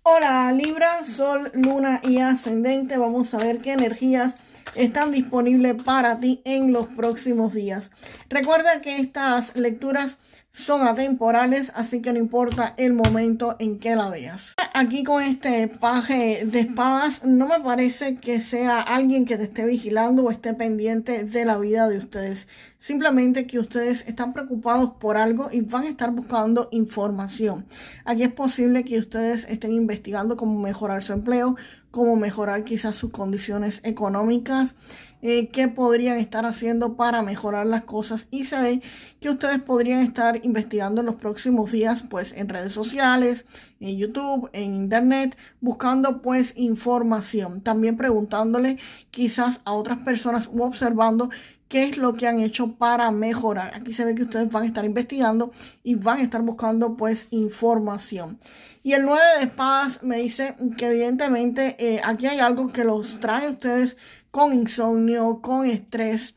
Hola Libra, Sol, Luna y Ascendente. Vamos a ver qué energías están disponibles para ti en los próximos días. Recuerda que estas lecturas son atemporales, así que no importa el momento en que la veas. Aquí con este paje de espadas, no me parece que sea alguien que te esté vigilando o esté pendiente de la vida de ustedes. Simplemente que ustedes están preocupados por algo y van a estar buscando información. Aquí es posible que ustedes estén investigando cómo mejorar su empleo, cómo mejorar quizás sus condiciones económicas, qué podrían estar haciendo para mejorar las cosas, y se ve que ustedes podrían estar investigando en los próximos días pues en redes sociales, en YouTube, en internet, buscando pues información, también preguntándole quizás a otras personas u observando qué es lo que han hecho para mejorar. Aquí se ve que ustedes van a estar investigando y van a estar buscando pues información. Y el 9 de espadas me dice que evidentemente aquí hay algo que los trae a ustedes con insomnio, con estrés,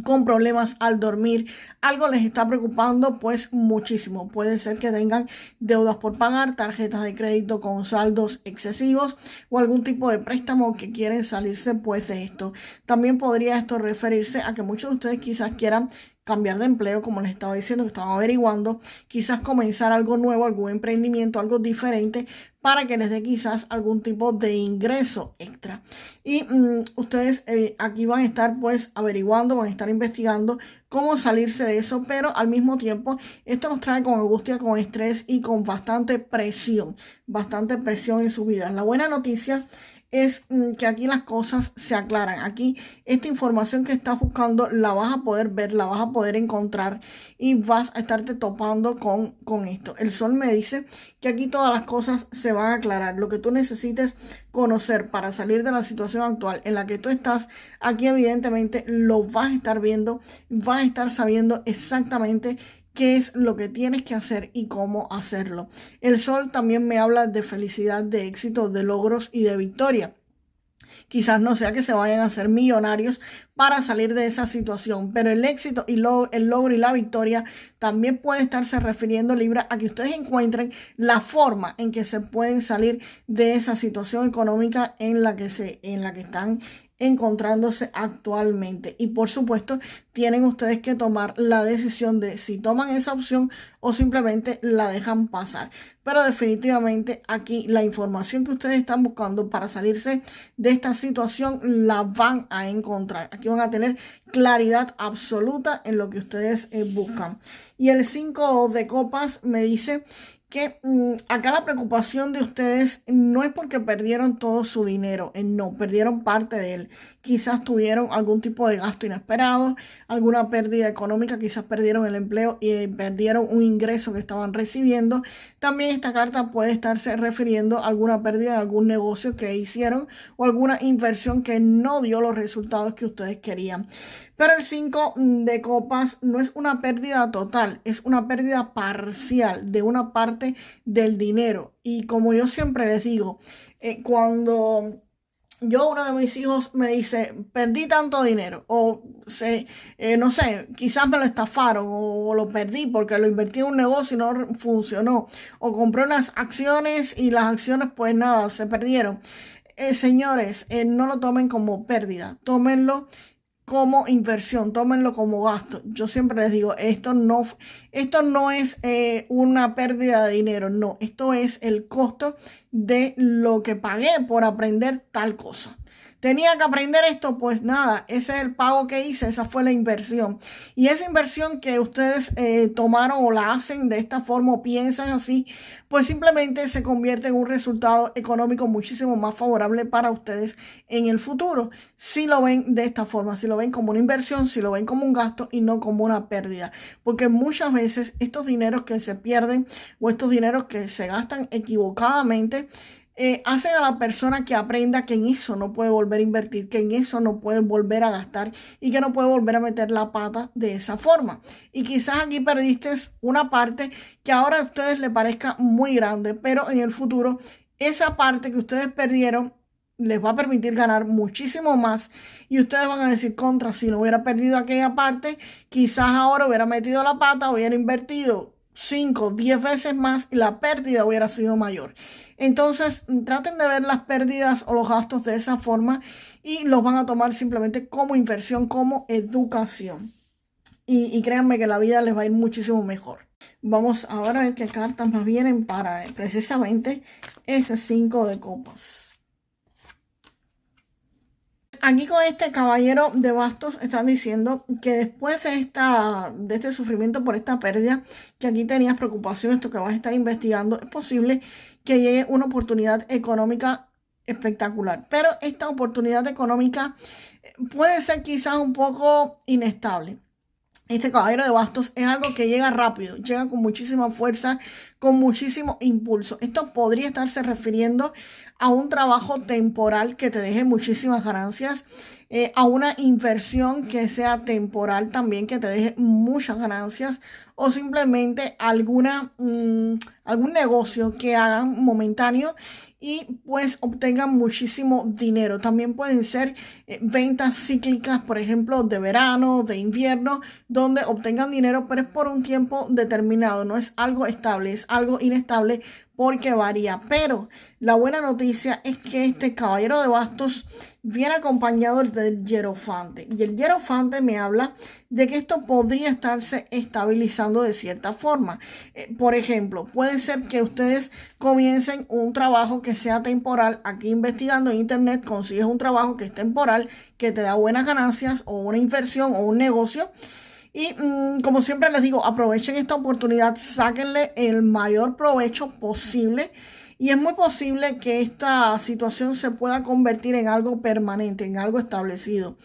con problemas al dormir. Algo les está preocupando pues muchísimo. Puede ser que tengan deudas por pagar, tarjetas de crédito con saldos excesivos o algún tipo de préstamo que quieren salirse pues de esto. También podría esto referirse a que muchos de ustedes quizás quieran cambiar de empleo, como les estaba diciendo, que estaban averiguando, quizás comenzar algo nuevo, algún emprendimiento, algo diferente, para que les dé quizás algún tipo de ingreso extra. Y ustedes aquí van a estar pues averiguando, van a estar investigando cómo salirse de eso, pero al mismo tiempo esto nos trae con angustia, con estrés y con bastante presión en su vida. La buena noticia es que aquí las cosas se aclaran. Aquí esta información que estás buscando la vas a poder ver, la vas a poder encontrar y vas a estarte topando con esto. El sol me dice que aquí todas las cosas se van a aclarar. Lo que tú necesites conocer para salir de la situación actual en la que tú estás, aquí evidentemente lo vas a estar viendo, vas a estar sabiendo exactamente qué es lo que tienes que hacer y cómo hacerlo. El sol también me habla de felicidad, de éxito, de logros y de victoria. Quizás no sea que se vayan a ser millonarios para salir de esa situación, pero el éxito y el logro y la victoria también puede estarse refiriendo, Libra, a que ustedes encuentren la forma en que se pueden salir de esa situación económica en la que están encontrándose actualmente. Y por supuesto, tienen ustedes que tomar la decisión de si toman esa opción o simplemente la dejan pasar. Pero definitivamente aquí la información que ustedes están buscando para salirse de esta situación la van a encontrar. Aquí van a tener claridad absoluta en lo que ustedes buscan. Y el 5 de copas me dice que acá la preocupación de ustedes no es porque perdieron todo su dinero, no, perdieron parte de él. Quizás tuvieron algún tipo de gasto inesperado, alguna pérdida económica, quizás perdieron el empleo y perdieron un ingreso que estaban recibiendo. También esta carta puede estarse refiriendo a alguna pérdida en algún negocio que hicieron o alguna inversión que no dio los resultados que ustedes querían. Pero el 5 de copas no es una pérdida total, es una pérdida parcial de una parte del dinero. Y como yo siempre les digo, cuando uno de mis hijos me dice, perdí tanto dinero, o no sé, quizás me lo estafaron, o lo perdí porque lo invertí en un negocio y no funcionó, o compré unas acciones y las acciones pues nada, se perdieron. Señores, no lo tomen como pérdida, tómenlo como inversión, tómenlo como gasto. Yo siempre les digo, esto no es una pérdida de dinero, no, esto es el costo de lo que pagué por aprender tal cosa. Tenía que aprender esto, pues nada, ese es el pago que hice, esa fue la inversión. Y esa inversión que ustedes tomaron o la hacen de esta forma o piensan así, pues simplemente se convierte en un resultado económico muchísimo más favorable para ustedes en el futuro. Si lo ven de esta forma, si lo ven como una inversión, si lo ven como un gasto y no como una pérdida. Porque muchas veces estos dineros que se pierden o estos dineros que se gastan equivocadamente, hacen a la persona que aprenda que en eso no puede volver a invertir, que en eso no puede volver a gastar y que no puede volver a meter la pata de esa forma. Y quizás aquí perdiste una parte que ahora a ustedes les parezca muy grande, pero en el futuro esa parte que ustedes perdieron les va a permitir ganar muchísimo más y ustedes van a decir contra, si no hubiera perdido aquella parte, quizás ahora hubiera metido la pata, hubiera invertido 5, 10 veces más y la pérdida hubiera sido mayor. Entonces, traten de ver las pérdidas o los gastos de esa forma y los van a tomar simplemente como inversión, como educación. Y créanme que la vida les va a ir muchísimo mejor. Vamos ahora a ver qué cartas más vienen para precisamente ese 5 de copas. Aquí con este caballero de bastos están diciendo que después de este sufrimiento por esta pérdida, que aquí tenías preocupación, esto que vas a estar investigando, es posible que llegue una oportunidad económica espectacular. Pero esta oportunidad económica puede ser quizás un poco inestable. Este caballero de bastos es algo que llega rápido, llega con muchísima fuerza, con muchísimo impulso. Esto podría estarse refiriendo a un trabajo temporal que te deje muchísimas ganancias, a una inversión que sea temporal también, que te deje muchas ganancias, o simplemente algún negocio que hagan momentáneo y pues obtengan muchísimo dinero. También pueden ser ventas cíclicas, por ejemplo, de verano, de invierno, donde obtengan dinero, pero es por un tiempo determinado, no es algo estable, es algo inestable porque varía. Pero la buena noticia es que este caballero de bastos viene acompañado del hierofante, y el hierofante me habla de que esto podría estarse estabilizando de cierta forma. Por ejemplo, puede ser que ustedes comiencen un trabajo que sea temporal. Aquí investigando en internet consigues un trabajo que es temporal, que te da buenas ganancias, o una inversión o un negocio. Y como siempre les digo, aprovechen esta oportunidad, sáquenle el mayor provecho posible. Y es muy posible que esta situación se pueda convertir en algo permanente, en algo establecido.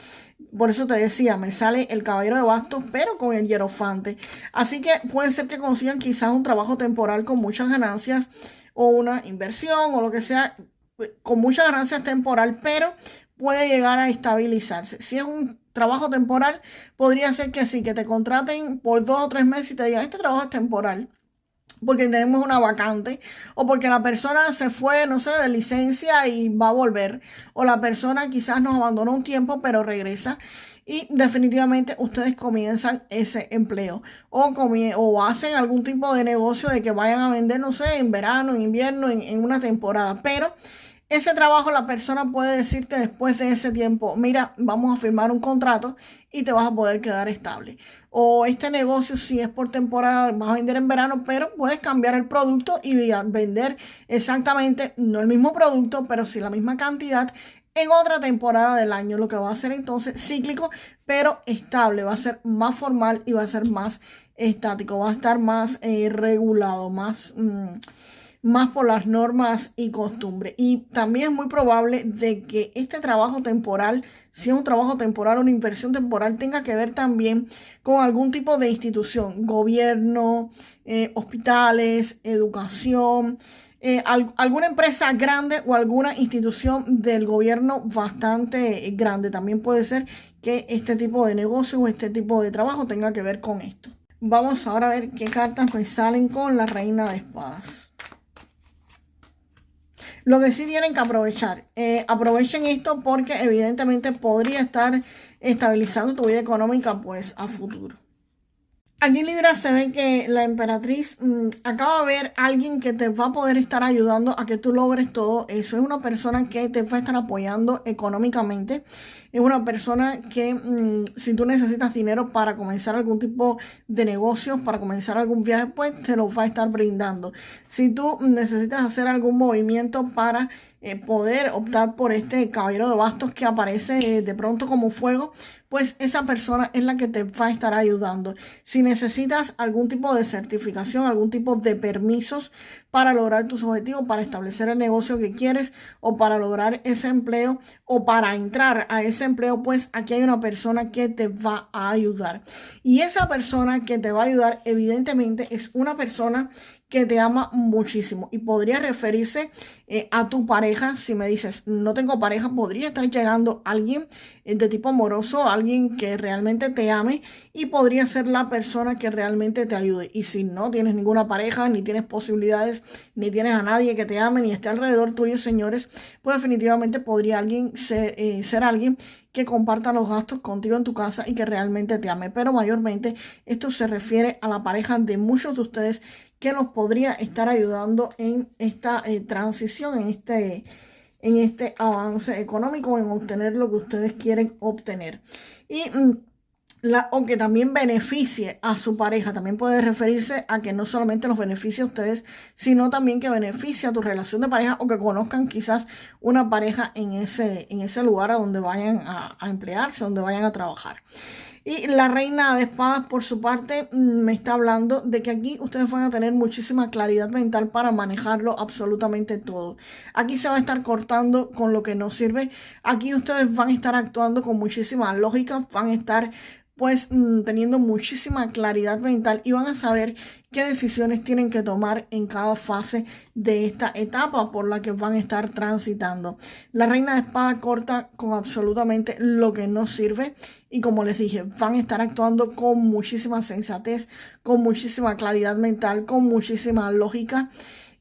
Por eso te decía, me sale el caballero de bastos, pero con el hierofante. Así que puede ser que consigan quizás un trabajo temporal con muchas ganancias, o una inversión o lo que sea, con muchas ganancias temporal, pero puede llegar a estabilizarse. Si es un trabajo temporal, podría ser que sí, que te contraten por 2 o 3 meses y te digan, este trabajo es temporal porque tenemos una vacante, o porque la persona se fue, no sé, de licencia y va a volver, o la persona quizás nos abandonó un tiempo pero regresa, y definitivamente ustedes comienzan ese empleo, o hacen algún tipo de negocio de que vayan a vender, no sé, en verano, en invierno, en una temporada. Pero ese trabajo la persona puede decirte después de ese tiempo, mira, vamos a firmar un contrato y te vas a poder quedar estable. O este negocio, si es por temporada, vas a vender en verano, pero puedes cambiar el producto y vender exactamente, no el mismo producto, pero sí la misma cantidad en otra temporada del año. Lo que va a ser entonces cíclico, pero estable. Va a ser más formal y va a ser más estático. Va a estar más regulado, más por las normas y costumbres. Y también es muy probable de que este trabajo temporal, si es un trabajo temporal o una inversión temporal, tenga que ver también con algún tipo de institución, gobierno, hospitales, educación, alguna empresa grande o alguna institución del gobierno bastante grande. También puede ser que este tipo de negocio o este tipo de trabajo tenga que ver con esto. Vamos ahora a ver qué cartas me salen con la reina de espadas. Lo que sí tienen que aprovechar, aprovechen esto porque evidentemente podría estar estabilizando tu vida económica pues a futuro. Aquí en Libra se ve que la emperatriz acaba de ver a alguien que te va a poder estar ayudando a que tú logres todo eso. Es una persona que te va a estar apoyando económicamente. Es una persona que si tú necesitas dinero para comenzar algún tipo de negocio, para comenzar algún viaje, pues te lo va a estar brindando. Si tú necesitas hacer algún movimiento para poder optar por este caballero de bastos que aparece de pronto como fuego, pues esa persona es la que te va a estar ayudando. Si necesitas algún tipo de certificación, algún tipo de permisos para lograr tus objetivos, para establecer el negocio que quieres, o para lograr ese empleo, o para entrar a ese empleo, pues aquí hay una persona que te va a ayudar. Y esa persona que te va a ayudar evidentemente es una persona que te ama muchísimo, y podría referirse a tu pareja. Si me dices no tengo pareja, podría estar llegando alguien de tipo amoroso, alguien que realmente te ame, y podría ser la persona que realmente te ayude. Y si no tienes ninguna pareja, ni tienes posibilidades, ni tienes a nadie que te ame, ni esté alrededor tuyo, señores, pues definitivamente podría ser alguien que comparta los gastos contigo en tu casa y que realmente te ame. Pero mayormente esto se refiere a la pareja de muchos de ustedes que los podría estar ayudando en esta transición, en este avance económico, en obtener lo que ustedes quieren obtener. Y o que también beneficie a su pareja. También puede referirse a que no solamente los beneficie a ustedes, sino también que beneficie a tu relación de pareja o que conozcan quizás una pareja en ese lugar a donde vayan a emplearse, donde vayan a trabajar. Y la reina de espadas, por su parte, me está hablando de que aquí ustedes van a tener muchísima claridad mental para manejarlo absolutamente todo. Aquí se va a estar cortando con lo que no sirve. Aquí ustedes van a estar actuando con muchísima lógica, van a estar pues teniendo muchísima claridad mental y van a saber qué decisiones tienen que tomar en cada fase de esta etapa por la que van a estar transitando. La reina de espada corta con absolutamente lo que no sirve y, como les dije, van a estar actuando con muchísima sensatez, con muchísima claridad mental, con muchísima lógica.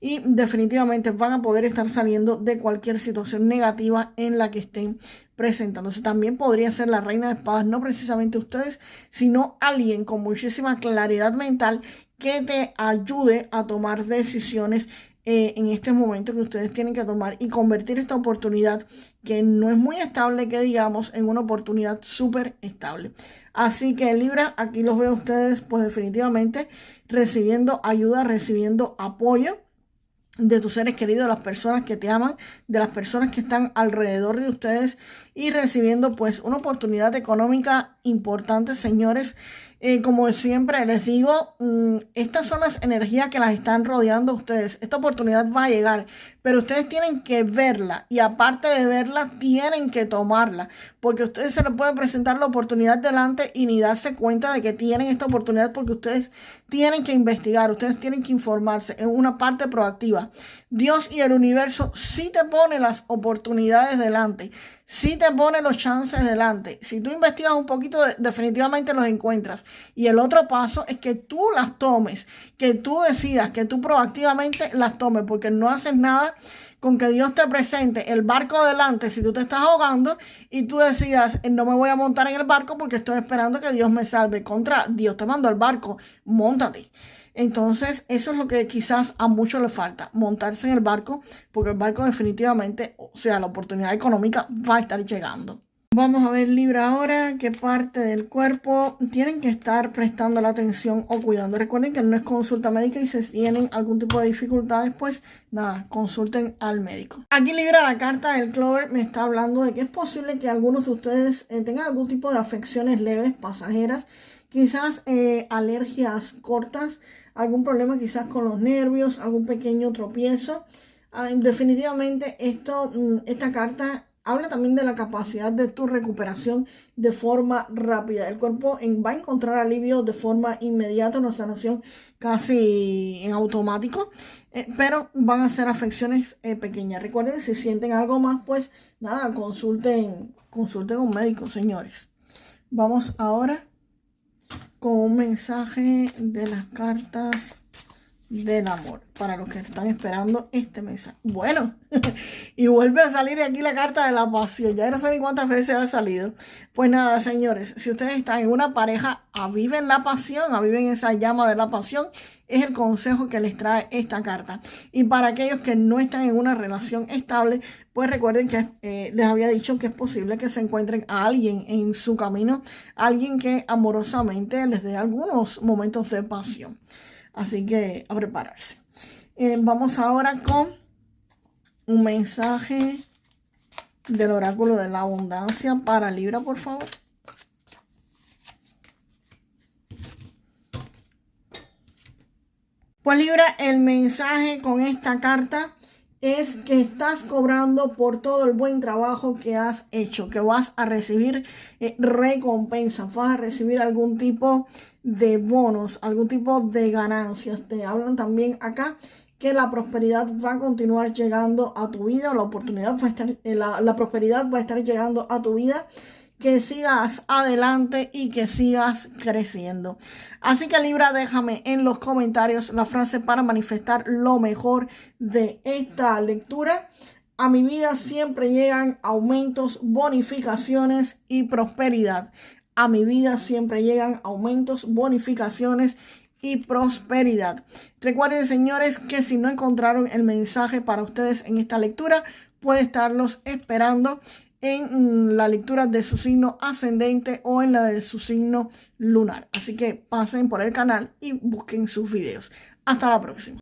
Y definitivamente van a poder estar saliendo de cualquier situación negativa en la que estén presentándose. También podría ser la reina de espadas, no precisamente ustedes, sino alguien con muchísima claridad mental que te ayude a tomar decisiones en este momento que ustedes tienen que tomar y convertir esta oportunidad que no es muy estable, que digamos, en una oportunidad súper estable. Así que Libra, aquí los veo a ustedes pues definitivamente recibiendo ayuda, recibiendo apoyo de tus seres queridos, de las personas que te aman, de las personas que están alrededor de ustedes y recibiendo pues una oportunidad económica importante, señores. Como siempre les digo, estas son las energías que las están rodeando a ustedes. Esta oportunidad va a llegar, pero ustedes tienen que verla y aparte de verla, tienen que tomarla, porque a ustedes se les puede presentar la oportunidad delante y ni darse cuenta de que tienen esta oportunidad, porque ustedes tienen que investigar, ustedes tienen que informarse. Es una parte proactiva. Dios y el universo sí te ponen las oportunidades delante, sí te pone los chances delante. Si tú investigas un poquito, definitivamente los encuentras. Y el otro paso es que tú las tomes, que tú decidas, que tú proactivamente las tomes, porque no haces nada con que Dios te presente el barco delante si tú te estás ahogando y tú decidas, no me voy a montar en el barco porque estoy esperando que Dios me salve. Contra Dios te mandó el barco, móntate. Entonces, eso es lo que quizás a muchos les falta, montarse en el barco, porque el barco definitivamente, o sea, la oportunidad económica va a estar llegando. Vamos a ver, Libra, ahora qué parte del cuerpo tienen que estar prestando la atención o cuidando. Recuerden que no es consulta médica y si tienen algún tipo de dificultades, pues nada, consulten al médico. Aquí, Libra, la carta del Clover me está hablando de que es posible que algunos de ustedes tengan algún tipo de afecciones leves, pasajeras, quizás alergias cortas, algún problema quizás con los nervios, algún pequeño tropiezo. Definitivamente esta carta habla también de la capacidad de tu recuperación de forma rápida. El cuerpo va a encontrar alivio de forma inmediata, una sanación casi en automático, pero van a ser afecciones pequeñas. Recuerden, si sienten algo más, pues nada, consulten a un médico, señores. Vamos ahora con un mensaje de las cartas del amor para los que están esperando este mensaje. Bueno, y vuelve a salir aquí la carta de la pasión. Ya no sé ni cuántas veces ha salido. Pues nada, señores, si ustedes están en una pareja, aviven la pasión, aviven esa llama de la pasión. Es el consejo que les trae esta carta. Y para aquellos que no están en una relación estable, pues recuerden que les había dicho que es posible que se encuentren a alguien en su camino, alguien que amorosamente les dé algunos momentos de pasión. Así que a prepararse. Vamos ahora con un mensaje del oráculo de la abundancia para Libra, por favor. Pues Libra, el mensaje con esta carta es que estás cobrando por todo el buen trabajo que has hecho, que vas a recibir recompensas, vas a recibir algún tipo de bonos, algún tipo de ganancias. Te hablan también acá que la prosperidad va a continuar llegando a tu vida, la oportunidad va a estar, la prosperidad va a estar llegando a tu vida, que sigas adelante y que sigas creciendo. Así que Libra, déjame en los comentarios la frase para manifestar lo mejor de esta lectura. A mi vida siempre llegan aumentos, bonificaciones y prosperidad. A mi vida siempre llegan aumentos, bonificaciones y prosperidad. Recuerden, señores, que si no encontraron el mensaje para ustedes en esta lectura, puede estarlos esperando en la lectura de su signo ascendente o en la de su signo lunar. Así que pasen por el canal y busquen sus videos. Hasta la próxima.